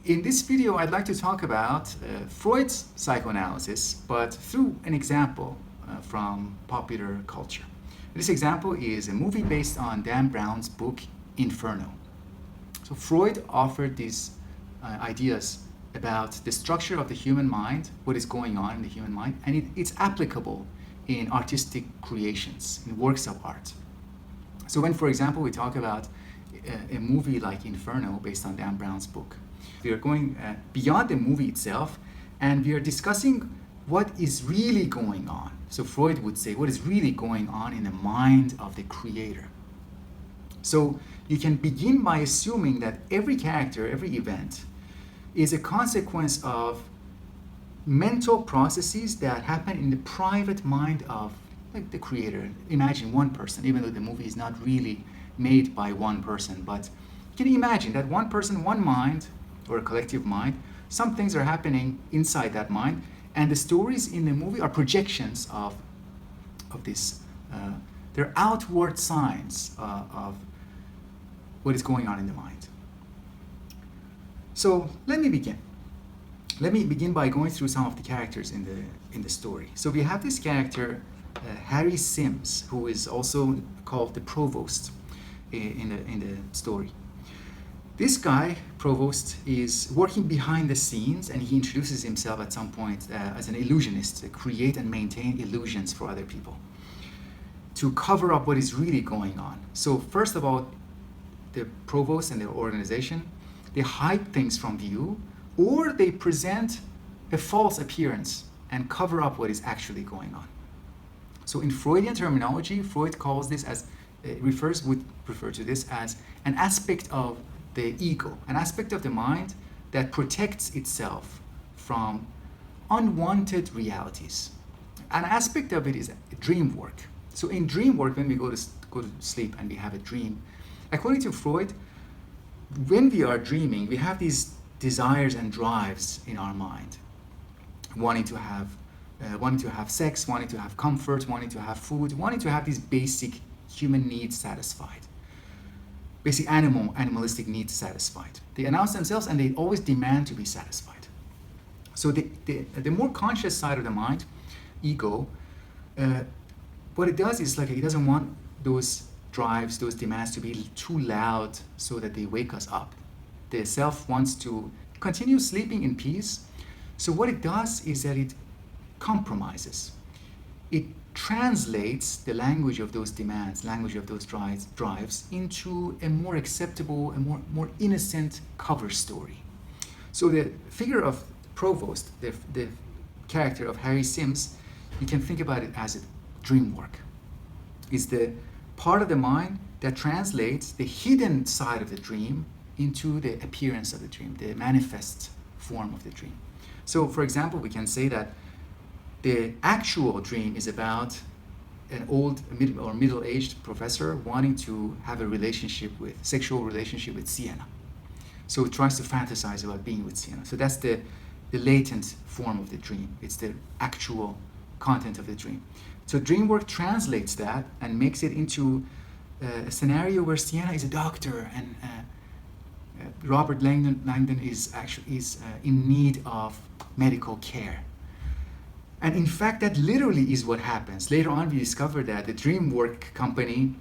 In this video, I'd like to talk about Freud's psychoanalysis, but through an example from popular culture. This example is a movie based on Dan Brown's book, Inferno. So Freud offered these ideas about the structure of the human mind, what is going on in the human mind, and it's applicable in artistic creations, in works of art. So when, for example, we talk about a movie like Inferno based on Dan Brown's book, we are going beyond the movie itself, and we are discussing what is really going on. So Freud would say, what is really going on in the mind of the creator. So you can begin by assuming that every character, every event, is a consequence of mental processes that happen in the private mind of the creator. Imagine one person, even though the movie is not really made by one person, but you can imagine that one person, one mind, or a collective mind, some things are happening inside that mind, and the stories in the movie are projections of this. They're outward signs of what is going on in the mind. So let me begin. Let me begin by going through some of the characters in the story. So we have this character, Harry Sims, who is also called the Provost in the story. This guy, Provost, is working behind the scenes, and he introduces himself at some point as an illusionist, to create and maintain illusions for other people, to cover up what is really going on. So first of all, the Provost and their organization, they hide things from view, or they present a false appearance and cover up what is actually going on. So in Freudian terminology, Freud calls this as, would refer to this as an aspect of the ego, an aspect of the mind that protects itself from unwanted realities. An aspect of it is dream work. So in dream work, when we go to sleep and we have a dream, according to Freud, when we are dreaming, we have these desires and drives in our mind, wanting to have sex, wanting to have comfort, wanting to have food, wanting to have these basic human needs satisfied. Basic animalistic needs satisfied. They announce themselves and they always demand to be satisfied. So the more conscious side of the mind, ego, what it does is it doesn't want those drives, those demands to be too loud so that they wake us up. The self wants to continue sleeping in peace. So what it does is that it compromises. It translates the language of those demands, language of those drives into a more acceptable, a more innocent cover story. So the figure of Provost, the character of Harry Sims, you can think about it as a dream work. It's the part of the mind that translates the hidden side of the dream into the appearance of the dream, the manifest form of the dream. So for example, we can say that the actual dream is about an old or middle-aged professor wanting to have a sexual relationship with Siena. So he tries to fantasize about being with Siena. So that's the latent form of the dream. It's the actual content of the dream. So dream work translates that and makes it into a scenario where Siena is a doctor and Robert Langdon is in need of medical care. And in fact, that literally is what happens. Later on, we discover that the Dreamwork company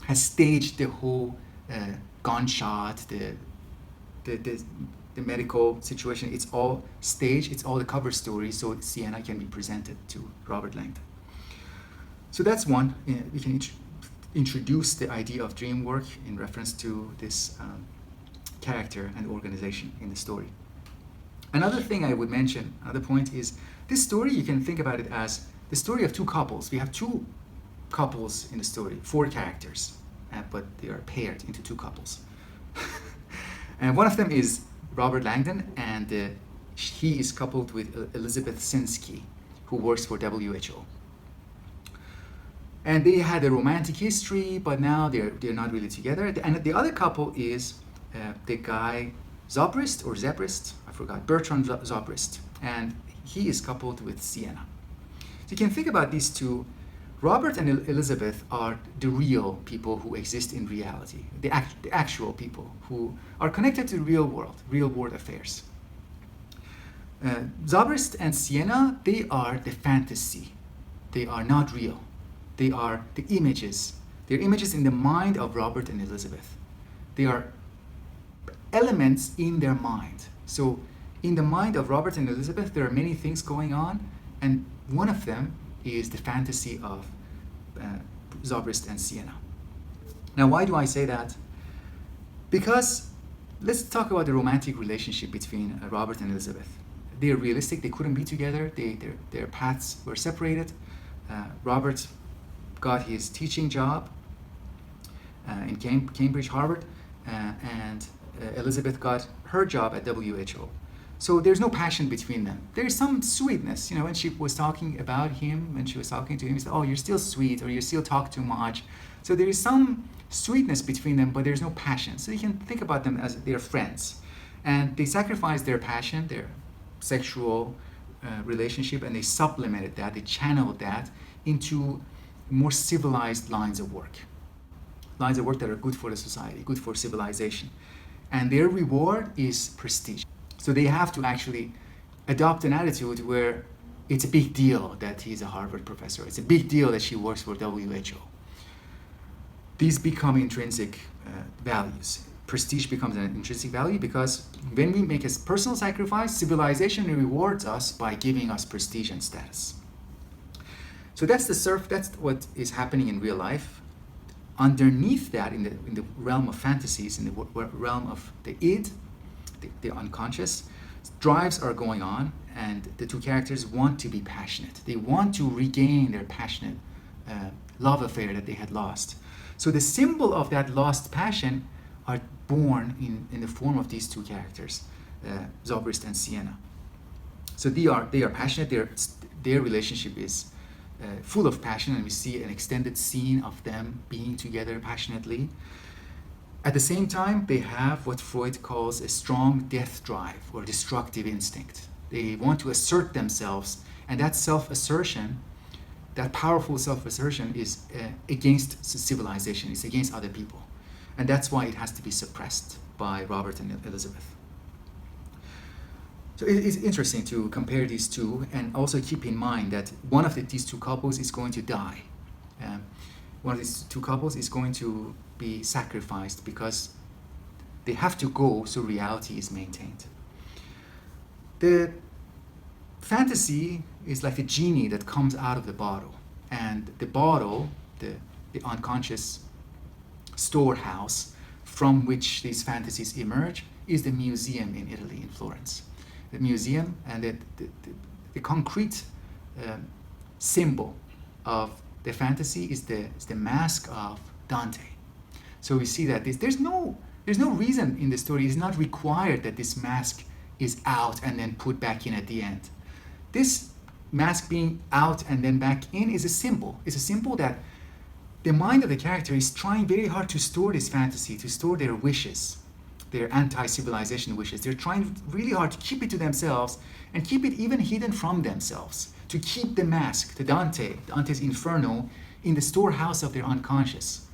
has staged the whole gunshot, the medical situation. It's all staged. It's all the cover story, so Siena can be presented to Robert Langdon. So that's one. We can introduce the idea of dream work in reference to this character and organization in the story. Another thing I would mention, another point is, this story, you can think about it as the story of two couples. We have two couples in the story, 4 characters, but they are paired into 2 couples. And one of them is Robert Langdon, and he is coupled with Elizabeth Sinsky, who works for WHO. And they had a romantic history, but now they're not really together. And the other couple is the guy Zobrist, I forgot, Bertrand Zobrist, and he is coupled with Siena. So you can think about these two Robert and Elizabeth are the real people who exist in reality, the actual people who are connected to the real world affairs. Zobrist and Siena, they are the fantasy. They are not real. They are the images. They're images in the mind of Robert and Elizabeth. They are elements in their mind. So in the mind of Robert and Elizabeth, there are many things going on, and one of them is the fantasy of Zobrist and Siena. Now, why do I say that? Because let's talk about the romantic relationship between Robert and Elizabeth. They're realistic. They couldn't be together. Their paths were separated. Robert got his teaching job in Cambridge, Harvard, and Elizabeth got her job at WHO. So there's no passion between them. There's some sweetness, you know, when she was talking about him, when she was talking to him, he said, "Oh, you're still sweet," or "You still talk too much." So there is some sweetness between them, but there's no passion. So you can think about them as they're friends. And they sacrificed their passion, their sexual relationship, and they supplemented that, they channeled that into more civilized lines of work that are good for the society, good for civilization. And their reward is prestige. So they have to actually adopt an attitude where it's a big deal that he's a Harvard professor. It's a big deal that she works for WHO. These become intrinsic values. Prestige becomes an intrinsic value because when we make a personal sacrifice, civilization rewards us by giving us prestige and status. So that's what is happening in real life. Underneath that, in the realm of fantasies, in the realm of the id, the unconscious, drives are going on, and the two characters want to be passionate. They want to regain their passionate love affair that they had lost. So the symbol of that lost passion are born in the form of these two characters, Zobrist and Siena. So they are passionate. Their relationship is full of passion, and we see an extended scene of them being together passionately. At the same time, they have what Freud calls a strong death drive or destructive instinct. They want to assert themselves, and that self-assertion, that powerful self-assertion, is against civilization, it's against other people. And that's why it has to be suppressed by Robert and Elizabeth. So it is interesting to compare these two, and also keep in mind that one of these two couples is going to die. One of these two couples is going to be sacrificed because they have to go so reality is maintained. The fantasy is like a genie that comes out of the bottle, and the bottle, the unconscious storehouse from which these fantasies emerge, is the museum in Italy, in Florence. The museum, and the concrete symbol of the fantasy is the mask of Dante. So we see that there's no reason in the story. It's not required that this mask is out and then put back in at the end. This mask being out and then back in is a symbol. It's a symbol that the mind of the character is trying very hard to store this fantasy, to store their wishes, their anti-civilization wishes. They're trying really hard to keep it to themselves and keep it even hidden from themselves, to keep the mask, Dante's Inferno, in the storehouse of their unconscious.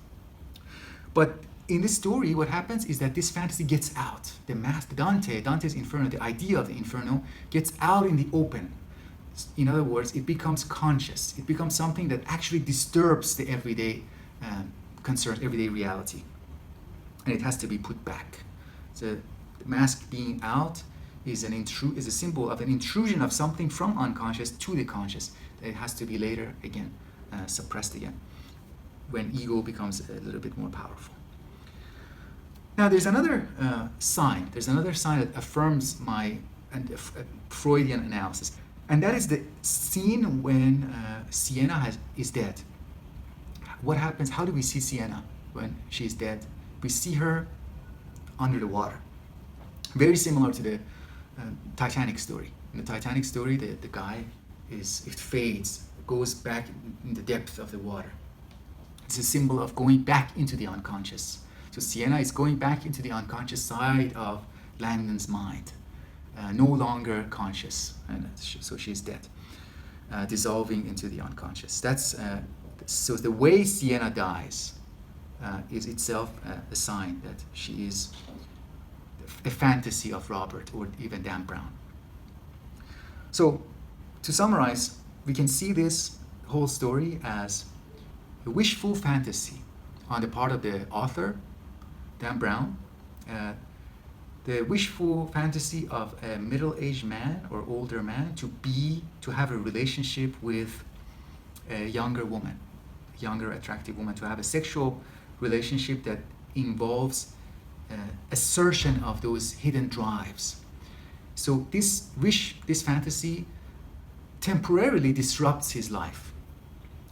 But in this story, what happens is that this fantasy gets out. The mask, Dante's Inferno, the idea of the Inferno, gets out in the open. In other words, it becomes conscious. It becomes something that actually disturbs the everyday concerns, everyday reality. And it has to be put back. So the mask being out is a symbol of an intrusion of something from unconscious to the conscious. It has to be later, again, suppressed again, when ego becomes a little bit more powerful. Now, there's another sign. There's another sign that affirms my Freudian analysis. And that is the scene when Siena is dead. What happens? How do we see Siena when she's dead? We see her under the water. Very similar to the Titanic story. In the Titanic story, the guy it fades, goes back in the depth of the water. It's a symbol of going back into the unconscious. So Siena is going back into the unconscious side of Langdon's mind. No longer conscious, and so she's dead, dissolving into the unconscious. That's So the way Siena dies is itself a sign that she is a fantasy of Robert or even Dan Brown. So to summarize, we can see this whole story as a wishful fantasy on the part of the author, Dan Brown, the wishful fantasy of a middle-aged man or older man to have a relationship with a younger woman, a younger attractive woman, to have a sexual relationship that involves assertion of those hidden drives. So this wish, this fantasy, temporarily disrupts his life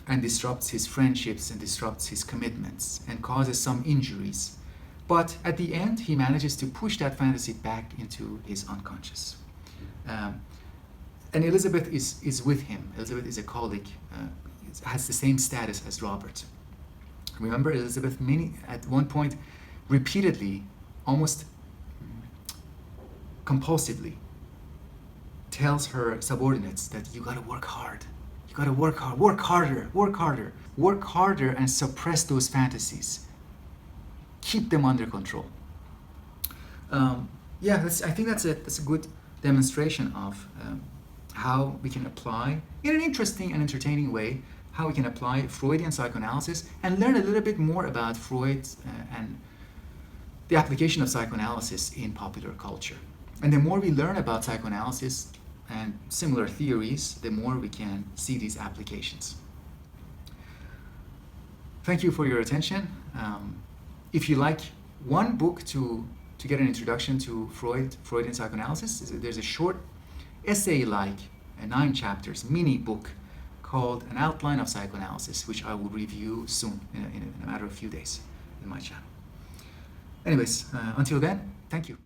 and disrupts his friendships and disrupts his commitments and causes some injuries. But at the end, he manages to push that fantasy back into his unconscious. And Elizabeth is with him. Elizabeth is a colleague, has the same status as Robert. Remember, Elizabeth at one point repeatedly, almost compulsively, tells her subordinates that you gotta work hard. You gotta work hard, work harder, work harder, work harder, and suppress those fantasies. Keep them under control. I think that's a good demonstration of how we can apply, in an interesting and entertaining way, how we can apply Freudian psychoanalysis and learn a little bit more about Freud and the application of psychoanalysis in popular culture. And the more we learn about psychoanalysis and similar theories, the more we can see these applications. Thank you for your attention. If you like one book to get an introduction to Freudian psychoanalysis, there's a short essay-like, 9 chapters, mini book called An Outline of Psychoanalysis, which I will review soon, in a matter of few days in my channel. Anyways, until then, thank you.